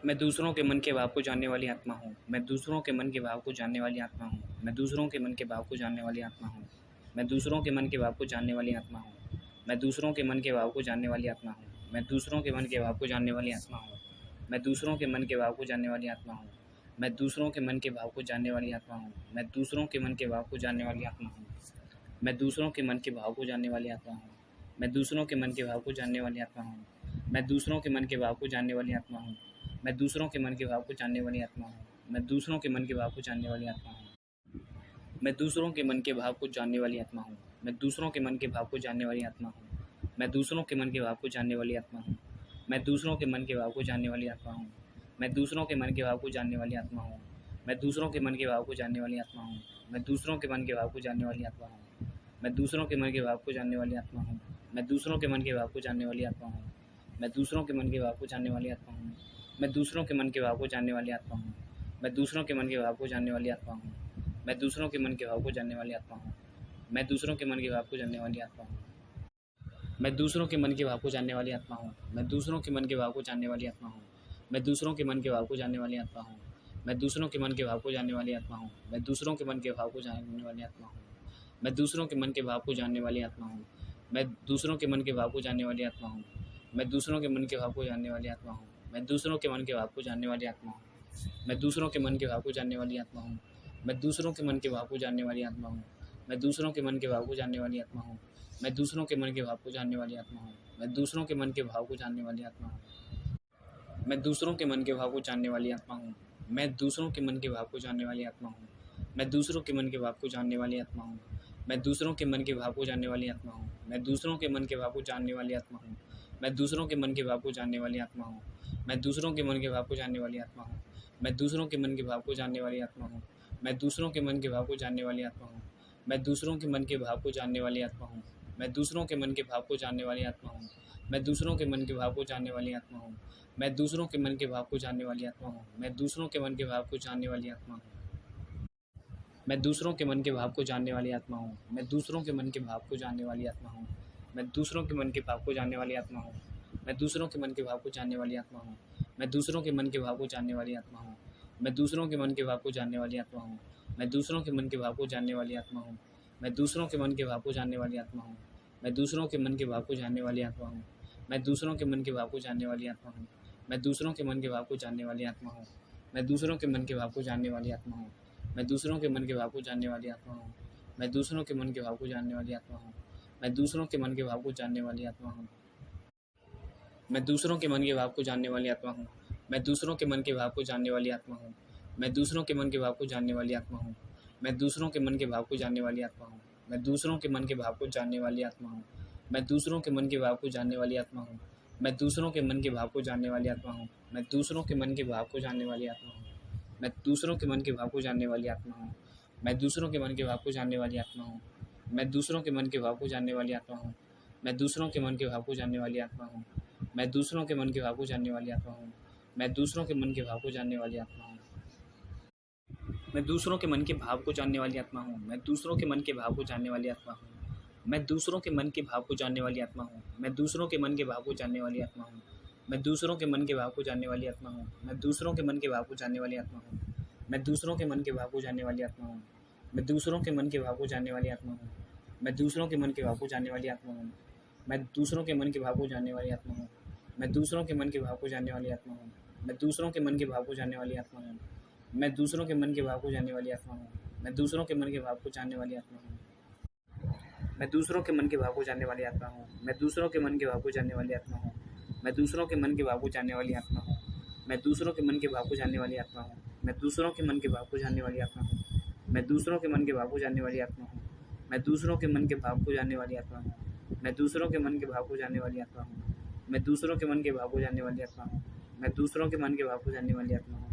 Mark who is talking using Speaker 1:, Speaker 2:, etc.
Speaker 1: मैं दूसरों के मन के भाव को जानने वाली आत्मा हूँ। मैं दूसरों के मन के भाव को जानने वाली आत्मा हूँ। मैं दूसरों के मन के भाव को जानने वाली आत्मा हूँ। मैं दूसरों के मन के भाव को जानने वाली आत्मा हूँ। मैं दूसरों के मन के भाव को जानने वाली आत्मा हूँ। मैं दूसरों के मन के भाव को जानने वाली आत्मा हूँ। मैं दूसरों के मन के भाव को जानने वाली आत्मा हूँ। मैं दूसरों के मन के भाव को जानने वाली आत्मा हूँ। मैं दूसरों के मन के भाव को जानने वाली आत्मा हूँ। मैं दूसरों के मन के भाव को जानने वाली आत्मा हूँ। मैं दूसरों के मन के भाव को जानने वाली आत्मा हूँ। मैं दूसरों के मन के भाव को जानने वाली आत्मा हूँ। मैं दूसरों के मन के भाव को जानने वाली आत्मा हूँ। मैं दूसरों के मन के भाव को जानने वाली आत्मा हूँ। मैं दूसरों के मन के भाव को जानने वाली आत्मा हूँ। मैं दूसरों के मन के भाव को जानने वाली आत्मा हूँ। मैं दूसरों के मन के भाव को जानने वाली आत्मा हूँ। मैं दूसरों के मन के भाव को जानने वाली आत्मा हूँ। मैं दूसरों के मन के भाव को जानने वाली आत्मा हूँ। मैं दूसरों के मन के भाव को जानने वाली आत्मा हूँ। मैं दूसरों के मन के भाव को जानने वाली आत्मा हूँ। मैं दूसरों के मन के भाव को जानने वाली आत्मा हूँ। मैं दूसरों के मन के भाव को जानने वाली आत्मा हूँ। मैं दूसरों के मन के भाव को जानने वाली आत्मा हूँ। मैं दूसरों के मन के भाव को जानने वाली आत्मा हूँ। मैं दूसरों के मन के भाव को जानने वाली आत्मा हूँ। मैं दूसरों के मन के भाव को जानने वाली आत्मा हूँ। मैं दूसरों के मन के भाव को जानने वाली आत्मा हूँ। मैं दूसरों के मन के भाव को जानने वाली आत्मा हूँ। मैं दूसरों के मन के भाव को जानने वाली आत्मा हूँ। मैं दूसरों के मन के भाव को जानने वाली आत्मा हूँ। मैं दूसरों के मन के भाव को जानने वाली आत्मा हूँ। मैं दूसरों के मन के भाव को जानने वाली आत्मा हूँ। मैं दूसरों के मन के भाव को जानने वाली आत्मा हूँ। मैं दूसरों के मन के भाव को जानने वाली आत्मा हूँ। मैं दूसरों के मन के भाव को जानने वाली आत्मा हूँ। मैं दूसरों के मन के भाव को जानने वाली आत्मा हूँ। मैं दूसरों के मन के भाव को जानने वाली आत्मा हूँ। मैं दूसरों के मन के भाव को जानने वाली आत्मा हूँ। मैं दूसरों के मन के भाव को जानने वाली आत्मा हूँ। मैं दूसरों के मन के भाव को जानने वाली आत्मा हूँ। मैं दूसरों के मन के भाव को जानने वाली आत्मा हूँ। मैं दूसरों के मन के भाव को जानने वाली आत्मा हूँ। मैं दूसरों के मन के भाव को जानने वाली आत्मा हूँ। मैं दूसरों के मन के भाव को जानने वाली आत्मा हूँ। मैं दूसरों के मन के भाव को जानने वाली आत्मा हूँ। मैं दूसरों के मन के भाव को जानने वाली आत्मा हूँ। मैं दूसरों के मन के भाव को जानने वाली आत्मा हूँ। मैं दूसरों के मन के भाव को जानने वाली आत्मा हूँ। मैं दूसरों के मन के भाव को जानने वाली आत्मा हूँ। मैं दूसरों के मन के भाव को जानने वाली आत्मा हूँ। मैं दूसरों के मन के भाव को जानने वाली आत्मा हूँ। मैं दूसरों के मन के भाव को जानने वाली आत्मा हूँ। मैं दूसरों के मन के भाव को जानने वाली आत्मा हूँ। मैं दूसरों के मन के भाव को जानने वाली आत्मा हूँ। मैं दूसरों के मन के भाव को जानने वाली आत्मा हूँ। मैं दूसरों के मन के भाव को जानने वाली आत्मा हूँ। मैं दूसरों के मन के भाव को जानने वाली आत्मा हूँ। मैं दूसरों के मन के भाव को जानने वाली आत्मा हूँ। मैं दूसरों के मन के भाव को जानने वाली आत्मा हूँ। मैं दूसरों के मन के भाव को जानने वाली आत्मा हूँ। मैं दूसरों के मन के भाव को जानने वाली आत्मा हूँ। मैं दूसरों के मन के भाव को जानने वाली आत्मा हूँ। मैं दूसरों के मन के भाव को जानने वाली आत्मा हूँ। मैं दूसरों के मन के भाव को जानने वाली आत्मा हूँ। मैं दूसरों के मन के भाव को जानने वाली आत्मा हूँ। मैं दूसरों के मन के भाव को जानने वाली आत्मा हूँ। मैं दूसरों के मन के भाव को जानने वाली आत्मा हूँ। मैं दूसरों के मन के भाव को जानने वाली आत्मा हूँ। मैं दूसरों के मन के भाव को जानने वाली आत्मा हूँ। मैं दूसरों के मन के भाव को जानने वाली आत्मा हूँ। मैं दूसरों के मन के भाव को जानने वाली आत्मा हूँ। मैं दूसरों के मन के भाव को जानने वाली आत्मा हूँ। मैं दूसरों के मन के भाव को जानने वाली आत्मा हूँ। मैं दूसरों के मन के भाव को जानने वाली आत्मा हूँ। मैं दूसरों के मन के भाव को जानने वाली आत्मा हूँ। मैं दूसरों के मन के भाव को जानने वाली आत्मा हूँ। मैं दूसरों के मन के भाव को जानने वाली आत्मा हूँ। मैं दूसरों के मन के भाव को जानने वाली आत्मा हूँ। मैं दूसरों के मन के भाव को जानने वाली आत्मा हूँ। मैं दूसरों के मन के भाव को जानने वाली आत्मा हूँ। मैं दूसरों के मन के भाव को जानने वाली आत्मा हूँ। मैं दूसरों के मन के भाव को जानने वाली आत्मा हूँ। मैं दूसरों के मन के भाव को जानने वाली आत्मा हूँ। मैं दूसरों के मन के भाव को जानने वाली आत्मा हूँ। मैं दूसरों के मन के भाव को जानने वाली आत्मा हूँ। मैं दूसरों के मन के भाव को जानने वाली आत्मा हूँ। मैं दूसरों के मन के भाव को जानने वाली आत्मा हूँ। मैं दूसरों के मन के भाव को जानने वाली आत्मा हूँ। मैं दूसरों के मन के भाव को जानने वाली आत्मा हूँ। मैं दूसरों के मन के भाव को जानने वाली आत्मा हूँ। मैं दूसरों के मन के भाव को जानने वाली आत्मा हूँ। मैं दूसरों के मन के भाव को जानने वाली आत्मा हूँ। मैं दूसरों के मन के भाव को जानने वाली आत्मा हूँ। मैं दूसरों के मन के भाव को जानने वाली आत्मा हूँ। मैं दूसरों के मन के भाव को जानने वाली आत्मा हूँ। मैं दूसरों के मन के भाव को जानने वाली आत्मा हूँ। मैं दूसरों के मन के भाव को जानने वाली आत्मा हूँ। मैं दूसरों के मन के भाव को जानने वाली आत्मा हूँ। मैं दूसरों के मन के भाव को जानने वाली आत्मा हूँ। मैं दूसरों के मन के भाव को जानने वाली आत्मा हूँ। मैं दूसरों के मन के भाव को जानने वाली आत्मा हूँ। मैं दूसरों के मन के भाव को जानने वाली आत्मा हूँ। मैं दूसरों के मन के भाव को जानने वाली आत्मा हूँ। मैं दूसरों के मन के भाव को जानने वाली आत्मा हूँ। मैं दूसरों के मन के भाव को जानने वाली आत्मा हूँ। मैं दूसरों के मन के भाव को जानने वाली आत्मा हूँ। मैं दूसरों के मन के भाव को जानने वाली आत्मा हूँ। मैं दूसरों के मन के भाव को जानने वाली आत्मा हूँ।